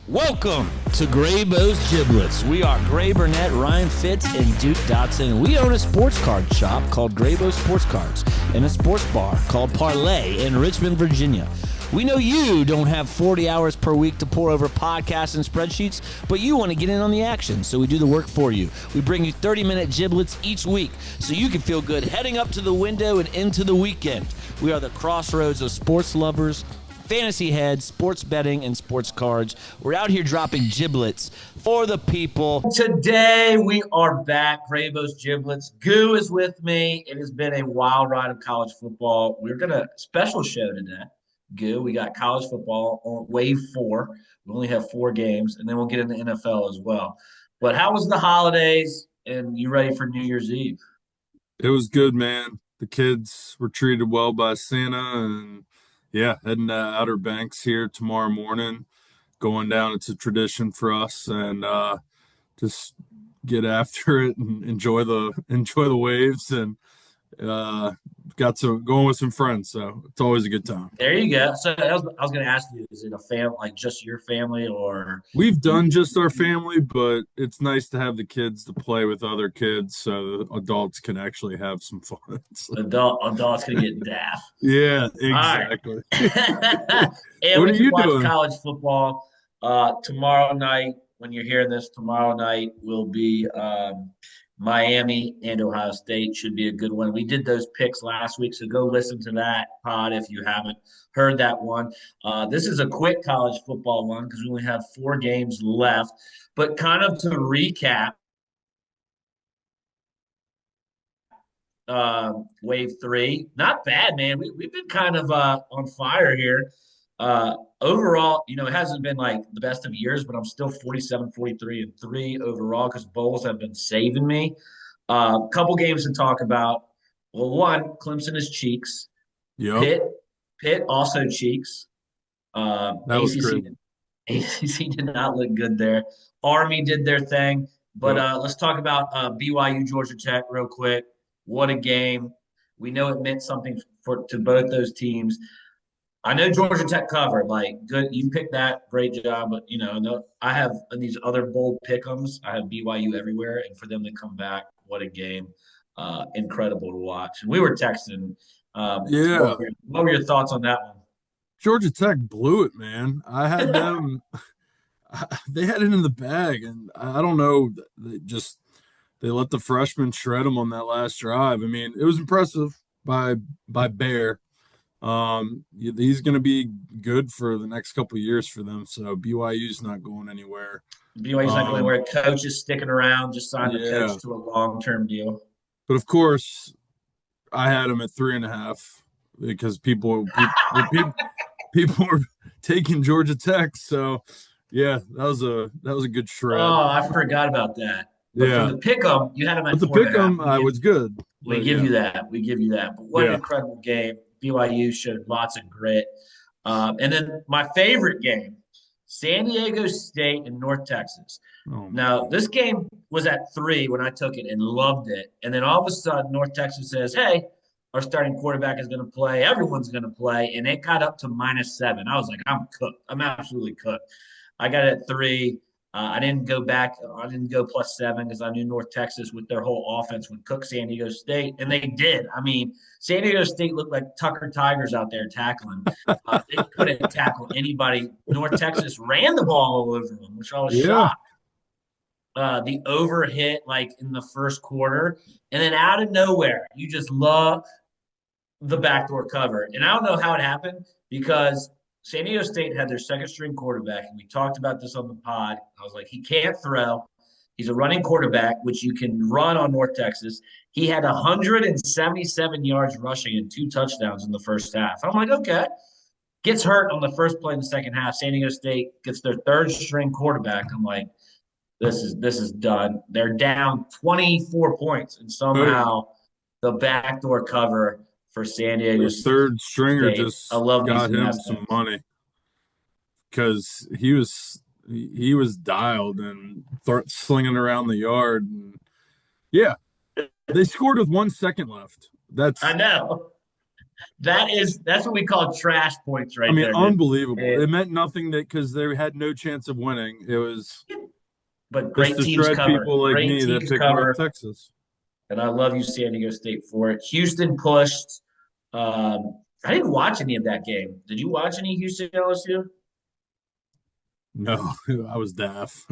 Welcome to Graybo's Giblets. We are Gray Burnett, Ryan Fitz, and Duke Dotson. We own a sports card shop called Graybo Sports Cards and a sports bar called Parlay in Richmond, Virginia. We know you don't have 40 hours per week to pour over podcasts and spreadsheets, but you want to get in on the action, so we do the work for you. We bring you 30-minute giblets each week so you can feel good heading up to the window and into the weekend. We are the crossroads of sports lovers, fantasy heads, sports betting, and sports cards. We're out here dropping giblets for the people. Today, we are back. Graybo's Giblets. Goo is with me. It has been a wild ride of college football. We're going to special show today. Goo, we got college football on wave 4. We only have 4 games, and then we'll get into NFL as well. But how was the holidays, and you ready for New Year's Eve? It was good, man. The kids were treated well by Santa, and heading to Outer Banks here tomorrow morning, going down. It's a tradition for us, and just get after it and enjoy the waves, and got some going with some friends, so it's always a good time. There you go. So I was going to ask you, is it a family, like just your family, or We've done just our family, but it's nice to have the kids to play with other kids so the adults can actually have some fun. So, adults can get daft? yeah, exactly. And What we are can you watch doing? college football tomorrow night. When you're hearing this, tomorrow night will be Miami and Ohio State. Should be a good one. We did those picks last week, so go listen to that pod if you haven't heard that one. This is a quick college football one because we only have 4 games left. But kind of to recap, wave 3, not bad, man. We've been kind of on fire here. Overall, it hasn't been like the best of years, but I'm still 47, 43, and 3 overall because bowls have been saving me. Couple games to talk about. Well, one, Clemson is cheeks. Yep, Pitt also cheeks. that was ACC crazy. ACC did not look good there. Army did their thing, but Yep. let's talk about BYU Georgia Tech real quick. What a game! We know it meant something to both those teams. I know Georgia Tech covered. Like, good, you picked that. Great job. But no, I have these other bold pick'ems. I have BYU everywhere, and for them to come back, what a game! Incredible to watch. And we were texting. Yeah, What were your thoughts on that one? Georgia Tech blew it, man. I had them. They had it in the bag, and I don't know. They let the freshmen shred them on that last drive. I mean, it was impressive by Bear. He's going to be good for the next couple of years for them. So BYU's not going anywhere. BYU's not going Um, anywhere. Coach is sticking around. Just signed the yeah, coach to a long-term deal. but of course, I had him at 3.5 because people were taking Georgia Tech. So yeah, that was a good shred. Oh, I forgot about that. But for Yeah, the pick'em, you had them but at the four and a half. pick'em I was good. We But give yeah, you that. We give you that. But what an yeah. incredible game. BYU showed lots of grit. And then my favorite game, San Diego State and North Texas. Oh my Now, God. this game was at 3 when I took it and loved it. And then all of a sudden, North Texas says, hey, our starting quarterback is going to play. Everyone's going to play. And it got up to -7. I was like, I'm cooked. I'm absolutely cooked. I got it at 3. I didn't go back. I didn't go +7 because I knew North Texas with their whole offense would cook San Diego State, and they did. I mean, San Diego State looked like Tucker Tigers out there tackling. They couldn't tackle anybody. North Texas ran the ball all over them, which I was Yeah, shocked. The over hit like in the first quarter, and then out of nowhere, you just love the backdoor cover. And I don't know how it happened because San Diego State had their second string quarterback, and we talked about this on the pod. I was like, he can't throw. He's a running quarterback, which you can run on North Texas. He had 177 yards rushing and 2 touchdowns in the first half. I'm like, okay. Gets hurt on the first play in the second half. San Diego State gets their third string quarterback. I'm like, this is done. They're down 24 points, and oh, somehow the backdoor cover for San Diego the third stringer State. I just love these got him mess some ups. money because he was dialed and slinging around the yard. And yeah, they scored with 1 second left. I That's know. That's what we call trash points I right mean, there, dude. unbelievable. And, It meant nothing that because they had no chance of winning. It was but just great to teams shred cover. people like Great me that teams picked North cover. Texas. And I love you, San Diego State, for it. Houston pushed. I didn't watch any of that game. Did you watch any Houston LSU? No, I was deaf.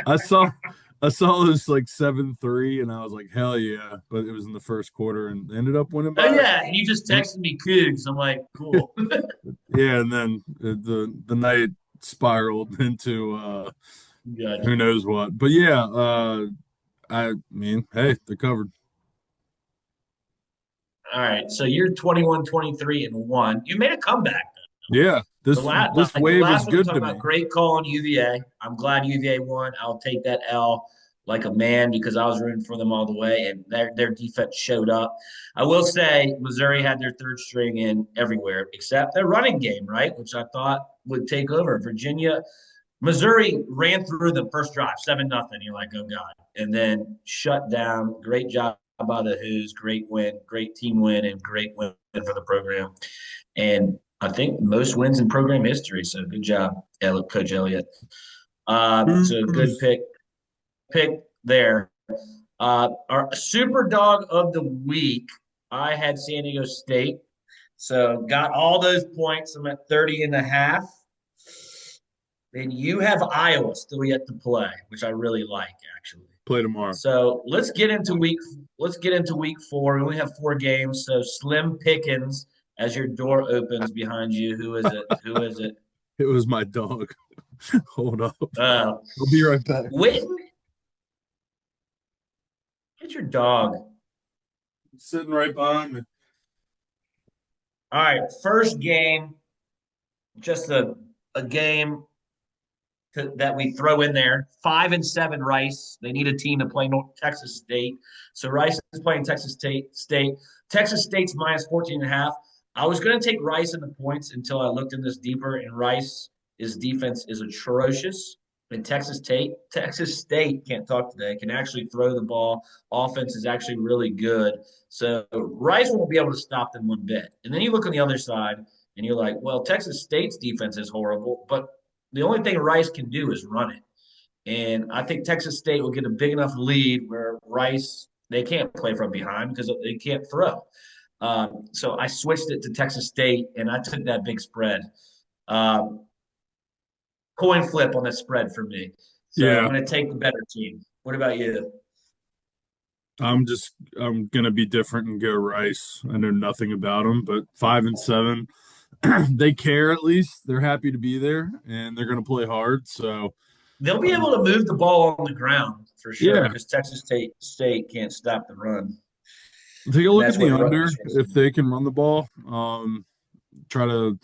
I saw I saw this like 7-3 and I was like, hell yeah. But it was in the first quarter and ended up winning Oh by yeah, and you just texted me Cougs. I'm like, cool. yeah, and then the night spiraled into who Gotcha. knows what. But yeah, I mean, hey, they covered. All right, so you're 21, 23, and 1. You made a comeback. Yeah, this The wave is last one we good talked to about, me. great call on UVA. I'm glad UVA won. I'll take that L like a man because I was rooting for them all the way, and their defense showed up. I will say Missouri had their third string in everywhere except their running game, right, which I thought would take over. Missouri ran through the first drive, 7-0. You're like, oh God. And then shut down. Great job by the Who's. Great win, great team win, and great win for the program. And I think most wins in program history. So good job, Coach Elliott. So good pick there. Our super dog of the week, I had San Diego State. So got all those points. I'm at 30 and a half. And you have Iowa still yet to play, which I really like actually. Play tomorrow. So let's get into week 4. We only have 4 games. So Slim Pickens as your door opens behind you. Who is it? Who is it? It was my dog. Hold up. Uh I'll be right back. Witten. Get your dog. Sitting right behind me. All right, first game, just a game that we throw in there. 5-7 Rice. They need a team to play Texas State. So Rice is playing Texas State. Texas State's minus 14 and a half. I was going to take Rice in the points until I looked in this deeper, and Rice's defense is atrocious. And Texas State can't talk today, can actually throw the ball. Offense is actually really good. So Rice won't be able to stop them one bit. And then you look on the other side, and you're like, well, Texas State's defense is horrible, but the only thing Rice can do is run it. And I think Texas State will get a big enough lead where Rice, they can't play from behind because they can't throw. So I switched it to Texas State and I took that big spread. Um, Coin flip on the spread for me. So I'm Yeah, going to take the better team. What about you? I'm gonna be different and go Rice. I know nothing about them, but 5-7, they care at least. They're happy to be there and they're gonna play hard. So They'll be able to move the ball on the ground for sure yeah, because Texas State can't stop the run. take a And look at that's the what under Rutgers was. if they can run the ball. Try to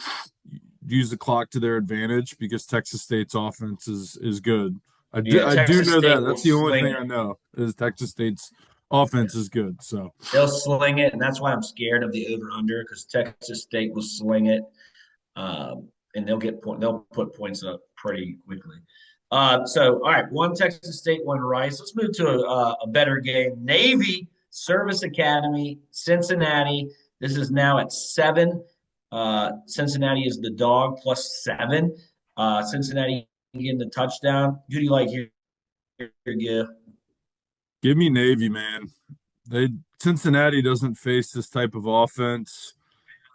use the clock to their advantage because Texas State's offense is good. Yeah, I do Texas know that. State will That's the only sling thing it. I know is Texas State's offense is good. So They'll sling it, and that's why I'm scared of the over under because Texas State will sling it, and they'll put points up pretty quickly. So all right, one Texas State, one Rice. Let's move to a better game. Navy Service Academy, Cincinnati. This is now at 7. Cincinnati is the dog +7. Cincinnati getting the touchdown. Who do you like here? Here, give me Navy, man. They Cincinnati doesn't face this type of offense.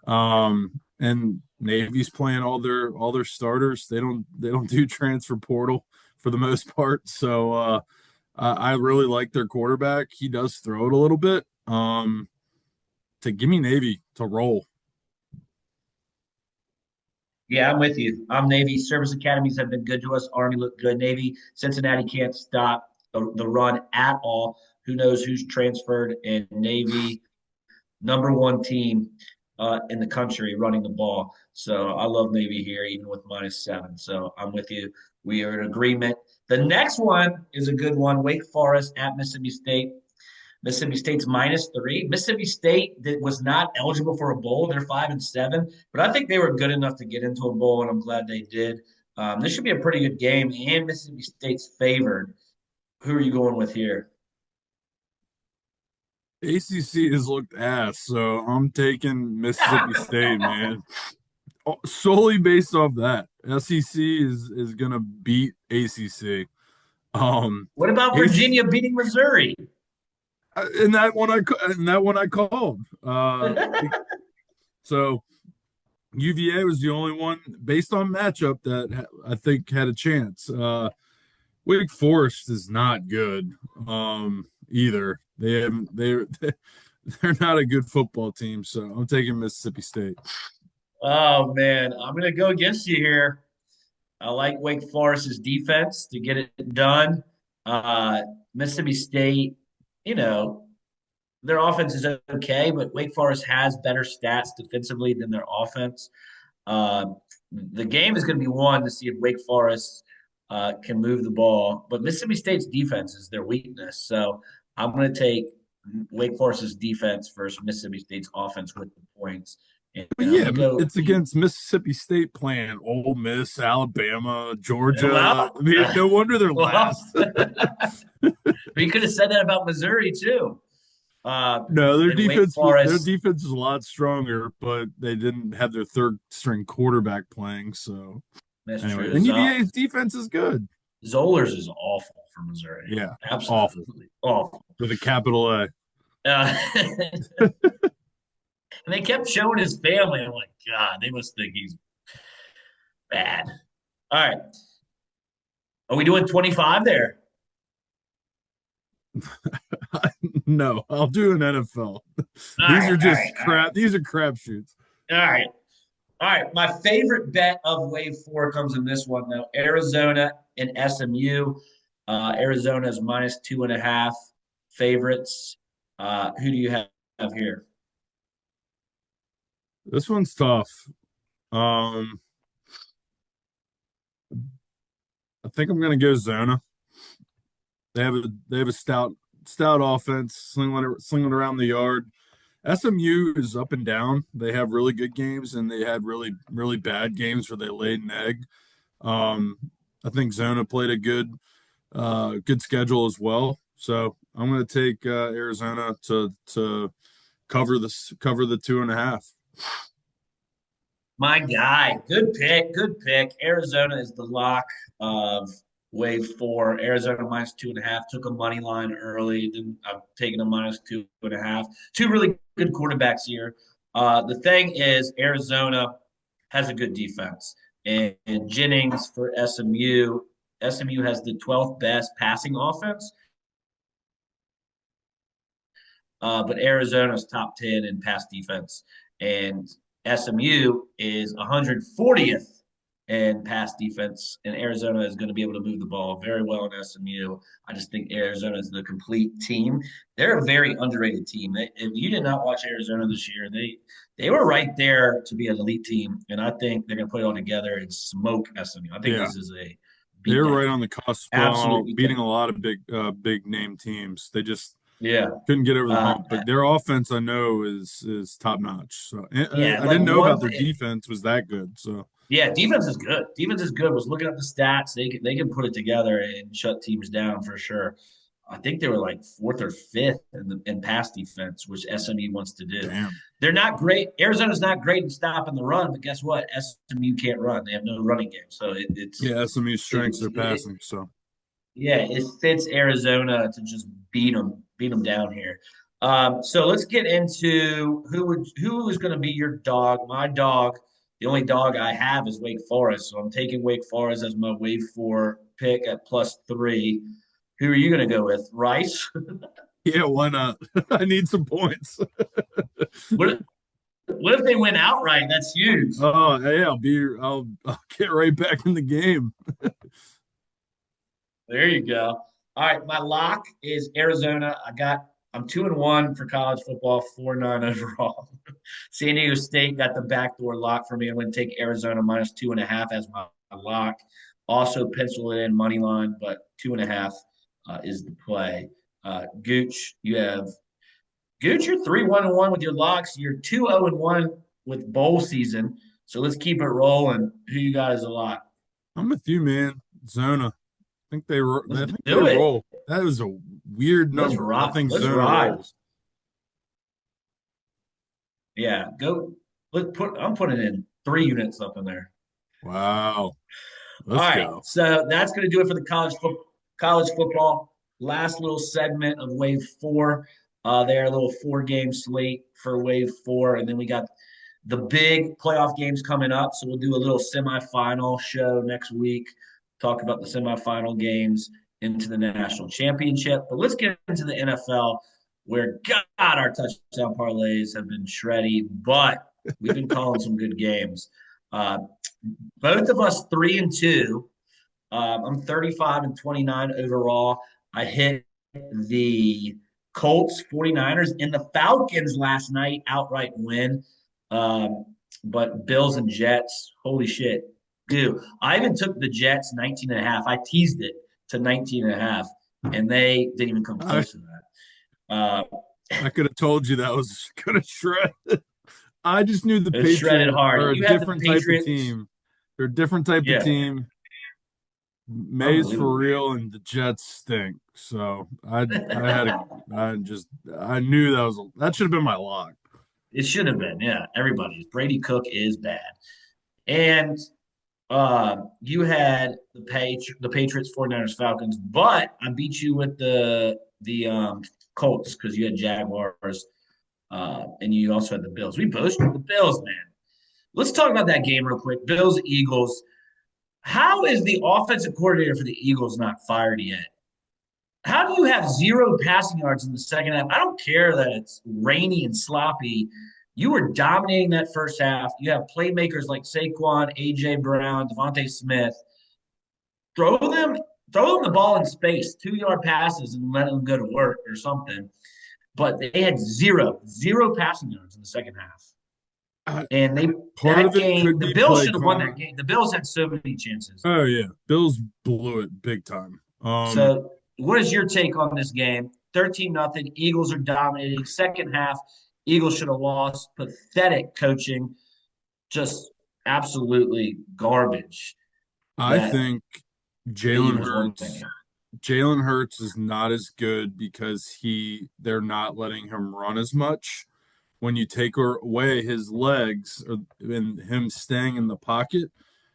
And Navy's playing all their starters. They don't do transfer portal for the most part. So I really like their quarterback. He does throw it a little bit. To give me Navy to roll. Yeah, I'm with you. I'm Navy. Service academies have been good to us. Army looked good. Navy, Cincinnati can't stop the run at all. Who knows who's transferred? And Navy, number one team in the country running the ball. So I love Navy here, even with -7. So I'm with you. We are in agreement. The next one is a good one. Wake Forest at Mississippi State. Mississippi State's -3. Mississippi State that was not eligible for a bowl. They're 5-7, but I think they were good enough to get into a bowl, and I'm glad they did. This should be a pretty good game, and Mississippi State's favored. Who are you going with here? ACC has looked ass, so I'm taking Mississippi State, man. Solely based off that. SEC is gonna beat ACC. What about AC, Virginia beating Missouri? and that one I called. So UVA was the only one based on matchup that I think had a chance. Wake Forest is not good either. They're not a good football team, so I'm taking Mississippi State. Oh man, I'm gonna go against you here. I like Wake Forest's defense to get it done. Uh, Mississippi State, you know, their offense is okay, but Wake Forest has better stats defensively than their offense. Uh, the game is going to be won to see if Wake Forest can move the ball, but Mississippi State's defense is their weakness. So I'm going to take Wake Forest's defense versus Mississippi State's offense with the points. But And I'm yeah, going to go. it's against Mississippi State playing Ole Miss, Alabama, Georgia. Well, I mean, no wonder they're well, last. we could have said that about Missouri too. No, their And Wake defense Forest. is a lot stronger, but they didn't have their third string quarterback playing. So That's anyway, true. and UVA's defense is good. Zollers is awful for Missouri. Yeah, awful Absolutely awful. with a capital A. And they kept showing his family. I'm like, God, they must think he's bad. All right. Are we doing 25 there? No, I'll do an NFL. All These right, are just all right, crap. These are crapshoots. all right. All right. My favorite bet of wave four comes in this one, though. Arizona and SMU. Arizona is -2.5 favorites. Who do you have here? This one's tough. Um, I think I'm gonna go Zona. They have a stout offense, slinging around the yard. SMU is up and down. They have really good games and they had really bad games where they laid an egg. Um, I think Zona played a good schedule as well. So I'm going to take Arizona to cover the 2.5. My guy. Good pick. Good pick. Arizona is the lock of wave four. Arizona -2.5. Took a money line early. Then I've taken a -2.5. Two really good quarterbacks here. The thing is, Arizona has a good defense. And Jennings for SMU. SMU has the 12th best passing offense. But Arizona's top 10 in pass defense. And SMU is 140th in pass defense. And Arizona is going to be able to move the ball very well in SMU. I just think Arizona is the complete team. They're a very underrated team. If you did not watch Arizona this year, they were right there to be an elite team. And I think they're going to put it all together and smoke SMU. I think Yeah, this is a they're beatdown. right on the cusp, Absolutely. beating a lot of big name teams. They just Yeah. couldn't get over the Uh, hump, but their offense I know is top notch. So yeah. I Like didn't know one about their thing. defense was that good. So Yeah, defense is good. Defense is good. Was looking at the stats. They can put it together and shut teams down for sure. I think they were like fourth or fifth in pass defense, which SMU wants to do. damn. They're not great. Arizona's not great in stopping the run, but guess what? SMU can't run. They have no running game, so Yeah, SMU's strengths are it passing. So yeah, it fits Arizona to just beat them down here. So let's get into who is going to be your dog. My dog, the only dog I have is Wake Forest, so I'm taking Wake Forest as my wave four pick at +3. Who are you going to go with? Rice? yeah, why not? I need some points. What what if they win outright? That's huge. Oh, hey, I'll get right back in the game. There you go. All right, my lock is Arizona. I'm 2-1 for college football, 4-9 overall. San Diego State got the backdoor lock for me. I'm going to take Arizona -2.5 as my lock. Also pencil it in money line, but 2.5 is the play. Gooch, you're 3-1-1 with your locks. You're 2-0-1 with bowl season. So let's keep it rolling. Who you got as a lock? I'm with you, man. Zona. I Let's think they do it. roll. That was a weird Let's number. I rock. think Let's Zona ride. rolls. Yeah, go. I'm putting in 3 units up in there. Wow. All Let's right, go. so that's going to do it for the college football. Last little segment of Wave Four. There, a little 4 game slate for Wave Four, and then we got the big playoff games coming up. So we'll do a little semifinal show next week. Talk about the semifinal games into the national championship. But let's get into the NFL, where God, our touchdown parlays have been shreddy, but we've been calling some good games. Uh, both of us 3-2. I'm 35 and 29 overall. I hit the Colts, 49ers, and the Falcons last night outright win. Um, but Bills and Jets, holy shit. Dude, I even took the Jets 19 and a half. I teased it to 19 and a half, and they didn't even come I close to that. I could have told you that was gonna shred. I just knew the It was shredded Patriots hard. are And a you had the different type of Patriots. team. They're a different type of Yeah, team. May's for unbelievable. real, and the Jets stink. So I had a I just I knew that should have been my lock. It should have been, yeah. Everybody's Brady Cook is bad. And you had the Patriots, 49ers, Falcons, but I beat you with the Colts because you had Jaguars, and you also had the Bills. We both had the Bills, man. Let's talk about that game real quick. Bills, Eagles. How is the offensive coordinator for the Eagles not fired yet? How do you have 0 passing yards in the second half? I don't care that it's rainy and sloppy. You were dominating that first half. You have playmakers like Saquon, AJ Brown, Devontae Smith. Throw them, throw them the ball in space, 2 yard passes, and let them go to work or something. But they had zero passing yards in the second half. I, And they Part that of it game, could the be Bills play should have won that calling. game. The Bills had so many chances. Oh yeah, Bills blew it big time. So, what is your take on this game? 13-0. Eagles are dominating. Second half, Eagles should have lost. Pathetic coaching. Just absolutely garbage I that think the Jalen Eagles won that Hurts game. Jalen Hurts is not as good because they're not letting him run as much. When you take away his legs and him staying in the pocket,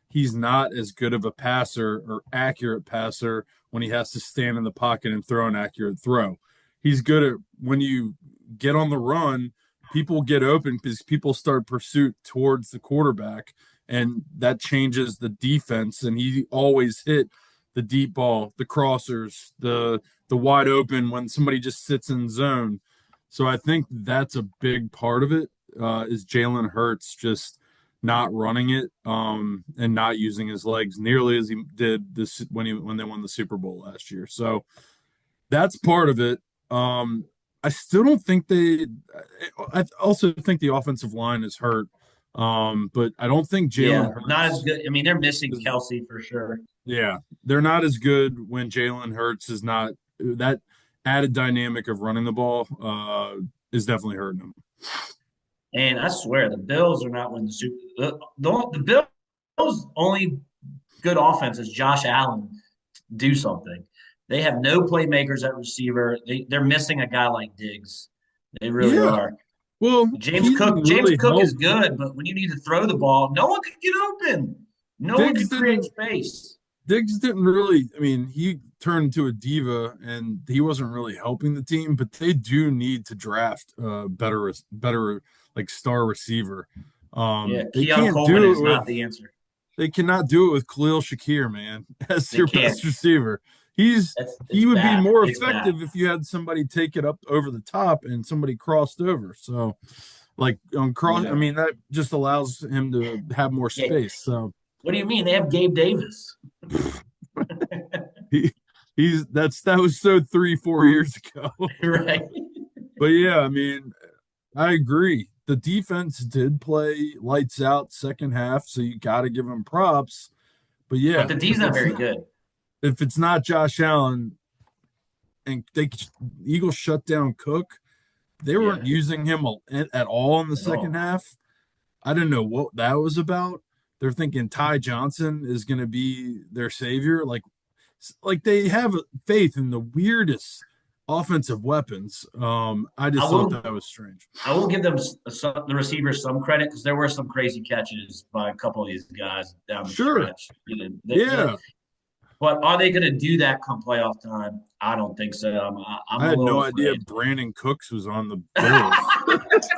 he's not as good of a passer or accurate passer when he has to stand in the pocket and throw an accurate throw. He's good at when you get on the run, people get open because people start pursuit towards the quarterback, and that changes the defense. And he always hit the deep ball, the crossers, the wide open when somebody just sits in zone. So I think that's a big part of it. Is Jalen Hurts just not running it and not using his legs nearly as he did this when they won the Super Bowl last year. So that's part of it. I still don't think they. I also think the offensive line is hurt, but I don't think Yeah, Jalen not as Hurts good. I mean, they're missing is. Kelsey for sure. Yeah, they're not as good when Jalen Hurts is not. That added dynamic of running the ball is definitely hurting them. And I swear, the Bills are not winning the Super. The Bills' only good offense is Josh Allen do something. They have no playmakers at receiver. They're missing a guy like Diggs. They really Yeah, are. well, James he Cook. didn't James really Cook is help. good, but when you need to throw the ball, no one could get open. No one Diggs could create didn't. space. Diggs didn't really. I mean, he turned into a diva, and he wasn't really helping the team. But they do need to draft better like star receiver. Yeah, They Keon can't Coleman do is it not with. the answer. They cannot do it with Khalil Shakir, man, as They your can't. best receiver. He's That's he it's would be bad. more It's bad. effective if you had somebody take it up over the top and somebody crossed over. So, like on cross, I Yeah. mean that just allows him to have more Yeah. space. So What do you mean? They have Gabe Davis. he that was so 3 4 years ago. Right. But yeah, I mean I agree. The defense did play lights out second half, so you got to give them props. But But yeah, the D's not very good. if it's not Josh Allen and Eagles shut down Cook, they weren't Yeah. using him at all in the At second all. half. I didn't know what that was about. They're thinking Ty Johnson is going to be their savior. Like they have faith in the weirdest. offensive weapons. I I just thought will that was strange. I will give them the receivers some credit because there were some crazy catches by a couple of these guys down the Sure. stretch. Yeah. But are they going to do that come playoff time? I don't think so. I'm I a had no little idea afraid. Brandon Cooks was on the Bills.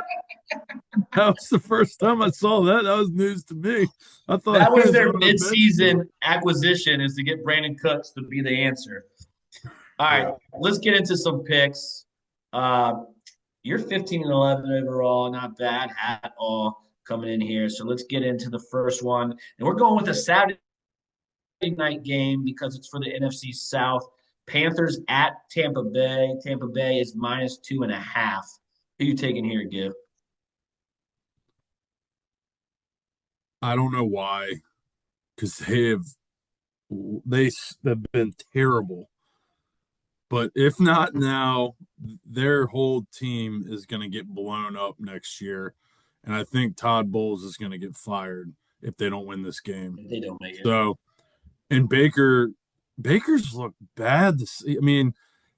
That was the first time I saw that. That was news to me. I thought That he was was their on the bench still. midseason acquisition is to get Brandon Cooks to be the answer. All right, Yeah. let's get into some picks. Uh, you're 15-11 overall, not bad at all coming in here. So let's get into the first one, and we're going with a Saturday night game because it's for the NFC South. Panthers at Tampa Bay. Tampa Bay is -2.5. Who you taking here, Give? I don't know why, because they have been terrible. But if not now, their whole team is going to get blown up next year, and I think Todd Bowles is going to get fired if they don't win this game. If they don't make it. So, and Baker's looked bad. I mean,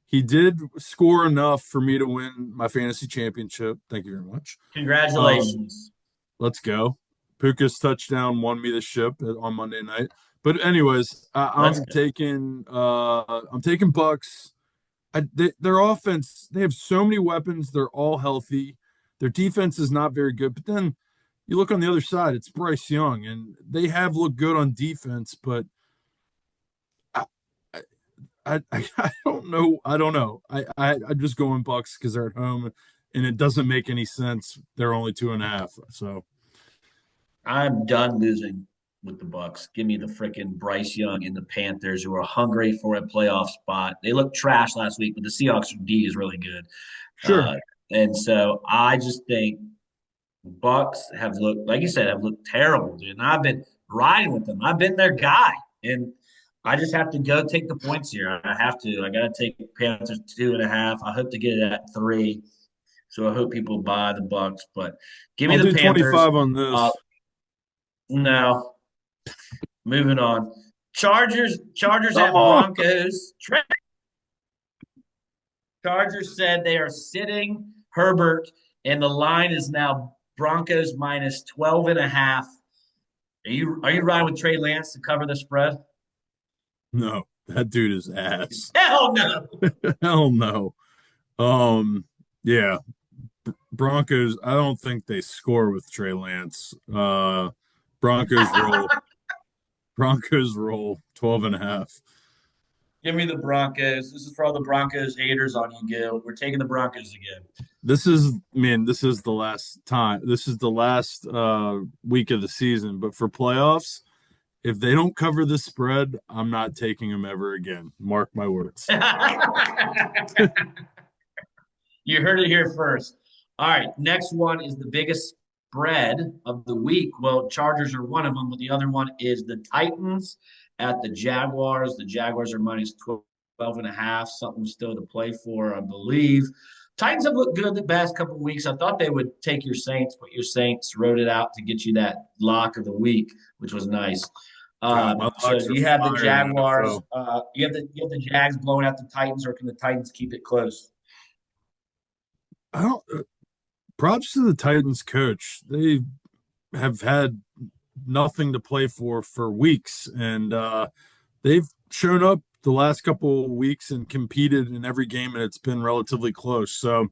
he did score enough for me to win my fantasy championship. Thank you very much. Um, Congratulations. let's go. Puka's touchdown won me the ship on Monday night. But anyways, Let's go. I'm taking Bucks. Their offense, they have so many weapons. They're all healthy. Their defense is not very good. But then you look on the other side, it's Bryce Young, and they have looked good on defense, but I, I don't know. I don't know. I'm just going Bucks because they're at home, and it doesn't make any sense. They're only 2.5. So I'm done losing with the Bucks. Give me the freaking Bryce Young and the Panthers, who are hungry for a playoff spot. They looked trash last week, but the Seahawks D is really good. sure. Uh, and so I just think Bucks have looked, like you said, have looked terrible, dude. And I've been riding with them. I've been their guy, and I just have to go take the points here. I have to. I got to take Panthers 2.5. I hope to get it at 3. So I hope people buy the Bucks, but give me I'll the do Panthers. 25 on Uh, this. no, moving on. Chargers at Oh, Broncos. Chargers said they are sitting Herbert, and the line is now Broncos -12.5. Are you riding with Trey Lance to cover the spread? no, that dude is ass. Hell no. Hell no. Um, yeah, Broncos. I don't think they score with Trey Lance. Broncos roll. Broncos roll 12.5. Give me the Broncos. This is for all the Broncos haters on you, Gil. We're taking the Broncos again. This is the last time. This is the last week of the season. But for playoffs, if they don't cover the spread, I'm not taking them ever again. Mark my words. You heard it here first. All right, next one is the biggest spread of the week. Well, Chargers are one of them, but the other one is the Titans at the Jaguars. The Jaguars are -12.5, something still to play for, I believe. Titans have looked good the past couple of weeks. I thought they would take your Saints, but your Saints wrote it out to get you that lock of the week, which was nice. God, my So locks are you have the fire in the Jaguars. NFL. You have the Jags blowing out the Titans, or can the Titans keep it close? I don't. Props to the Titans coach. They have had nothing to play for weeks, and they've shown up the last couple of weeks and competed in every game, and it's been relatively close. So,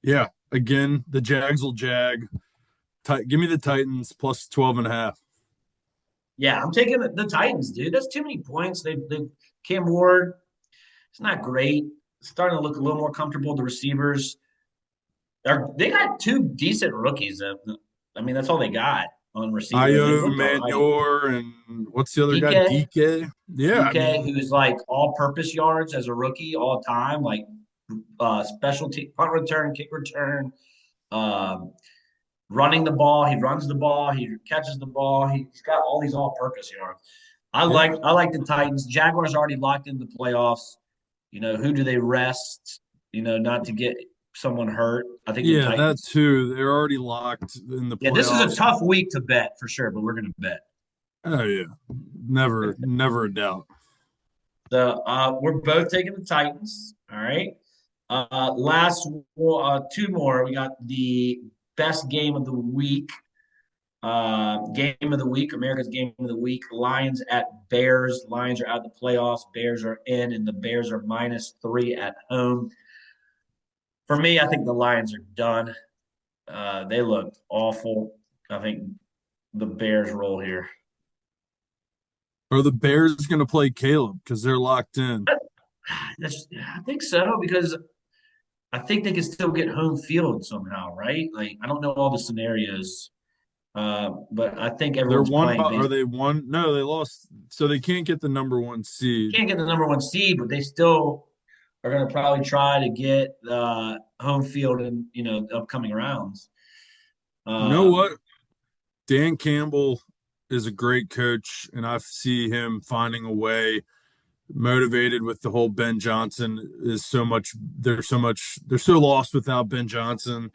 yeah, again, the Jags will jag. Give me the Titans plus 12.5. Yeah, I'm taking the Titans, dude. That's too many points. They Cam Ward, it's not great. Starting to look a little more comfortable. The receivers they got two decent rookies. I mean, that's all they got on receivers. They Ayo looked all right. Manor and what's the other guy? DK, DK. Yeah, I DK, mean, who's like all-purpose yards as a rookie all time, like specialty punt return, kick return, um, running the ball. He runs the ball. He catches the ball. He's got all these all-purpose yards. I yeah, like I like the Titans. Jaguars already locked in the playoffs. Who do they rest? Not to get someone hurt. I think the yeah, that Titans. too. They're already locked in the Yeah, this is a playoffs. tough week to bet for sure, but we're gonna bet. Oh yeah, never a doubt. So we're both taking the Titans. All right. Last two more. We got the best game of the week. Game of the week, America's game of the week. Lions at Bears. Lions are out of the playoffs. Bears are in, and the Bears are -3 at home. For me, I think the Lions are done. They looked awful. I think the Bears roll here. Are the Bears going to play Caleb because they're locked in? I think so because I think they can still get home field somehow, right? Like I don't know all the scenarios, but I think They're everyone's one. playing Are based. they one? No, they lost, so they can't get the number one seed. Can't get the number one seed, but they still are going to probably try to get home field in upcoming rounds. You know Um, what? Dan Campbell is a great coach, and I see him finding a way. Motivated with the whole Ben Johnson is so much. There's so much. They're so lost without Ben Johnson.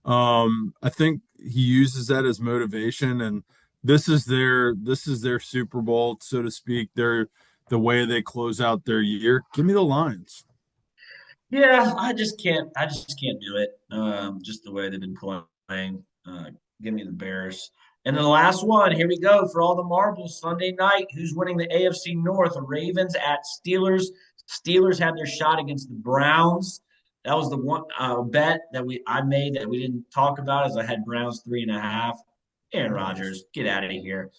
I think he uses that as motivation, and this is their Super Bowl, so to speak. They're the way they close out their year. Give me the Lions. yeah, I just can't do it. Just the way they've been playing. Give me the Bears. And then the last one, here we go for all the marbles. Sunday night, who's winning the AFC North? Ravens at Steelers. Steelers had their shot against the Browns. That was the one bet that I made that we didn't talk about, as I had Browns 3.5. Aaron Nice. Rodgers, get out of here.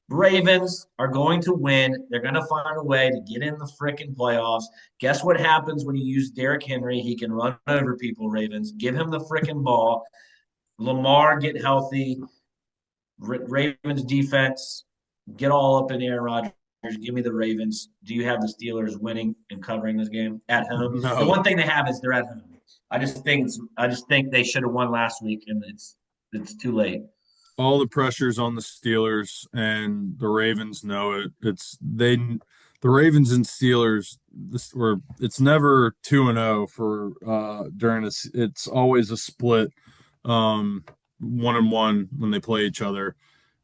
Ravens are going to win. They're going to find a way to get in the freaking playoffs. Guess what happens when you use Derrick Henry? He can run over people, Ravens. Give him the freaking ball. Lamar, get healthy. Ravens defense, get all up in Aaron Rodgers. Give me the Ravens. Do you have the Steelers winning and covering this game at home? The No, one thing they have is they're at home. I just think they should have won last week, and it's too late. all the pressure's on the Steelers, and the Ravens know it. The Ravens and Steelers. It's never 2-0 for during this. It's always a split, 1-1 when they play each other.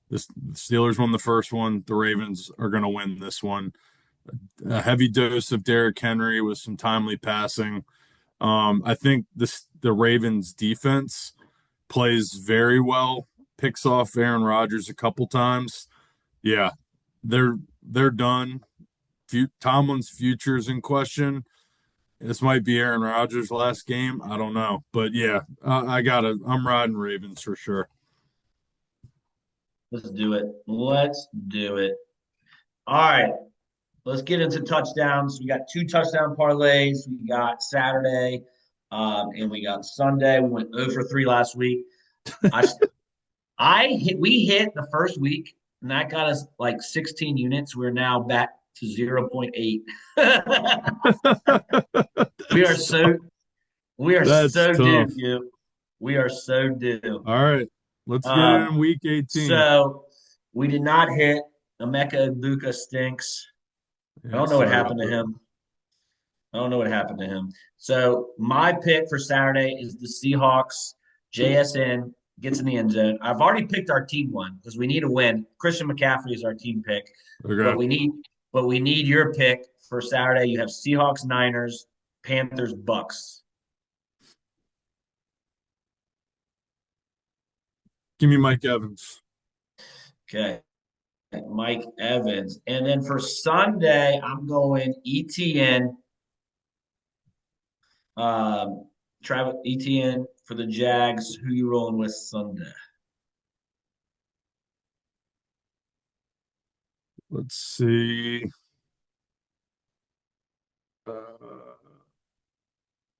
The Steelers won the first one. The Ravens are going to win this one. A heavy dose of Derrick Henry with some timely passing. I think the Ravens defense plays very well, picks off Aaron Rodgers a couple times. Yeah, they're done. Tomlin's future is in question. This might be Aaron Rodgers' last game. I don't know, but yeah, I'm riding Ravens for sure. Let's do it. Let's do it. All right. Let's get into touchdowns. We got two touchdown parlays. We got Saturday, and we got Sunday. We went 0 for 3 last week. I we hit the first week, and that got us like 16 units. We're now back to 0.8. we are so we are That's so due, tough. you. We are so due. All right, let's get it in Um, week 18. so we did not hit. Emeka Ibuka stinks. I Yeah, don't know what sorry happened about to that. him. I don't know what happened to him. So my pick for Saturday is the Seahawks. JSN gets in the end zone. I've already picked our team one because we need a win. Christian McCaffrey is our team pick, but Okay, we need your pick for Saturday. You have Seahawks, Niners, Panthers, Bucks. give me Mike Evans. Okay, Mike Evans, and then for Sunday, I'm going ETN. Travis ETN for the Jags. Who you rolling with Sunday? Let's see. Uh,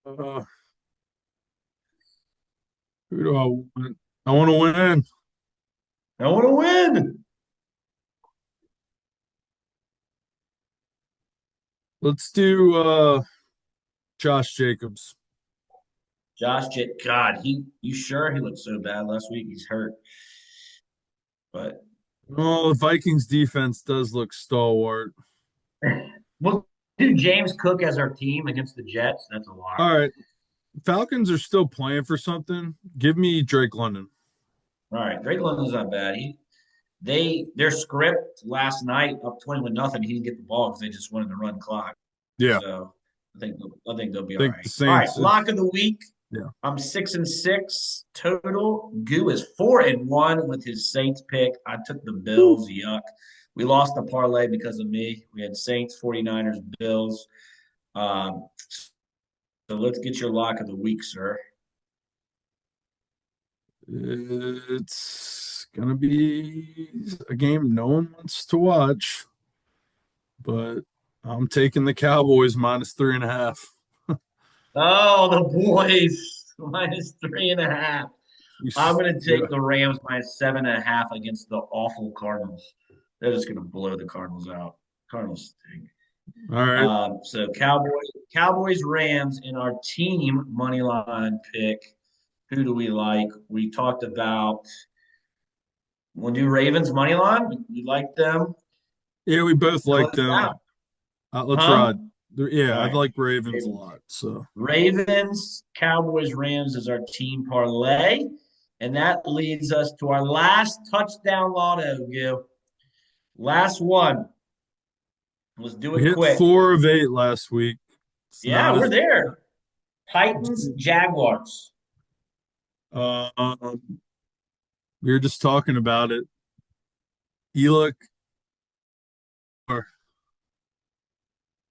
uh, who do I want? I want to win. I want to win. Let's do Josh Jacobs. God, you sure he looked so bad last week? He's hurt. But Oh, the Vikings defense does look stalwart. we'll do James Cook as our team against the Jets. That's a lot. All right, Falcons are still playing for something. Give me Drake London. All right. Drake London's not bad. Their script last night up 21-0. He didn't get the ball because they just wanted to run clock. Yeah, So I think they'll be I all think right. the All right, Saints. lock of the week. Yeah. I'm 6-6 total. Goo is 4-1 with his Saints pick. I took the Bills. Yuck. We lost the parlay because of me. We had Saints, 49ers, Bills. Um, so let's get your lock of the week, sir. It's going to be a game no one wants to watch, but I'm taking the Cowboys -3.5. Oh, the boys -3.5. I'm going to Yeah. take the Rams -7.5 against the awful Cardinals. They're just going to blow the Cardinals out. Cardinals stink. All right. So Cowboys, Rams in our team money line pick. Who do we like? We talked about. We'll do Ravens money line. We like them. Yeah, we both Fill like us them. out, Let's huh? ride. Yeah, All I'd right. like Ravens a Ravens. lot. So Ravens, Cowboys, Rams is our team parlay. And that leads us to our last touchdown lotto, Gil. Last one. Let's do we it hit quick. 4 of 8 last week. It's Yeah, not we're as there. Titans, Jaguars. um, we were just talking about it. Elick or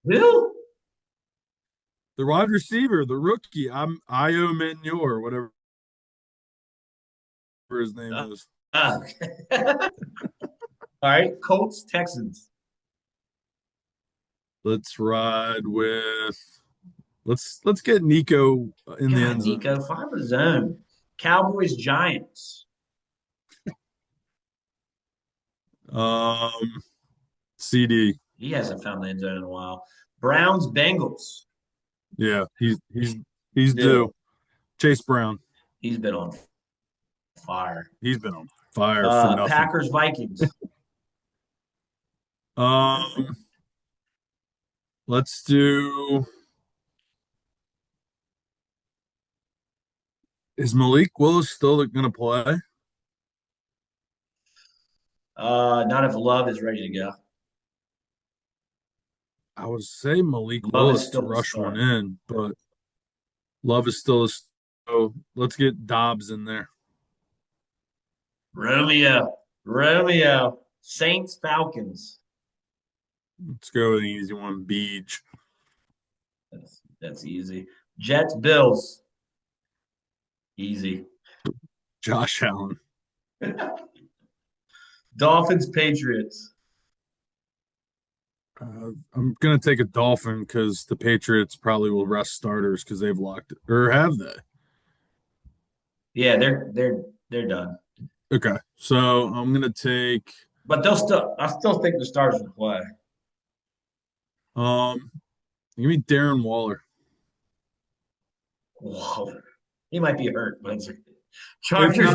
Who? the wide receiver, the rookie. I'm Io Menor, whatever his name Uh, is. okay. All right. Colts, Texans. Let's ride with let's get Nico in the God, end zone. Nico, find the zone. Cowboys, Giants. CD. He hasn't found the end zone in a while. Browns, Bengals. Yeah, he's Still, due. Chase Brown. he's been on fire. He's been on fire for nothing. Packers, Vikings. Um, let's do. Is Malik Willis still going to play? Not if Love is ready to go. I would say Malik Love is Willis to still the rush one start. in, but Love is still a. So let's get Dobbs in there. Romeo. Saints, Falcons. Let's go with an easy one. Beach. That's easy. Jets, Bills. Easy. Josh Allen. Dolphins, Patriots. I'm gonna take a Dolphin because the Patriots probably will rest starters because they've locked it, or have they? Yeah, they're done. Okay, so I'm gonna take But I still think the Stars will play. um give me Darren Waller. Whoa. He might be hurt, but If Chargers.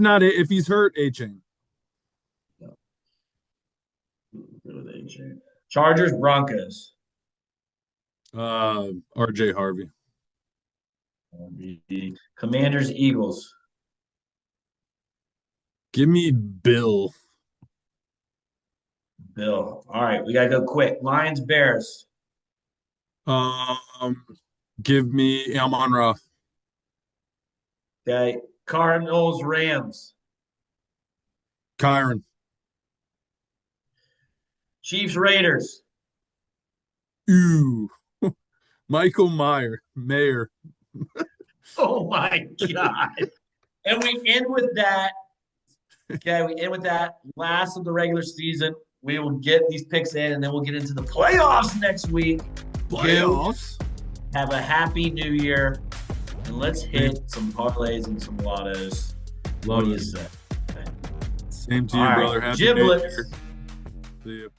not, if he's hurt, A-Chain. Chargers, Broncos. RJ Harvey. Commanders, Eagles. Give me Bill. Bill. All right, we gotta go quick. Lions, Bears. Um, give me Amon Ra. Okay. Cardinals, Rams. Kyron. Chiefs, Raiders. Ooh. Michael Mayer. Oh my God. And we end with that. Okay, we end with that. Last of the regular season. We will get these picks in, and then we'll get into the playoffs next week. Playoffs. Have a happy new year. And let's hit some parlays and some lottos. Love What do you it. say? Same to you, All right, brother. Happy New Giblets. Year. See you.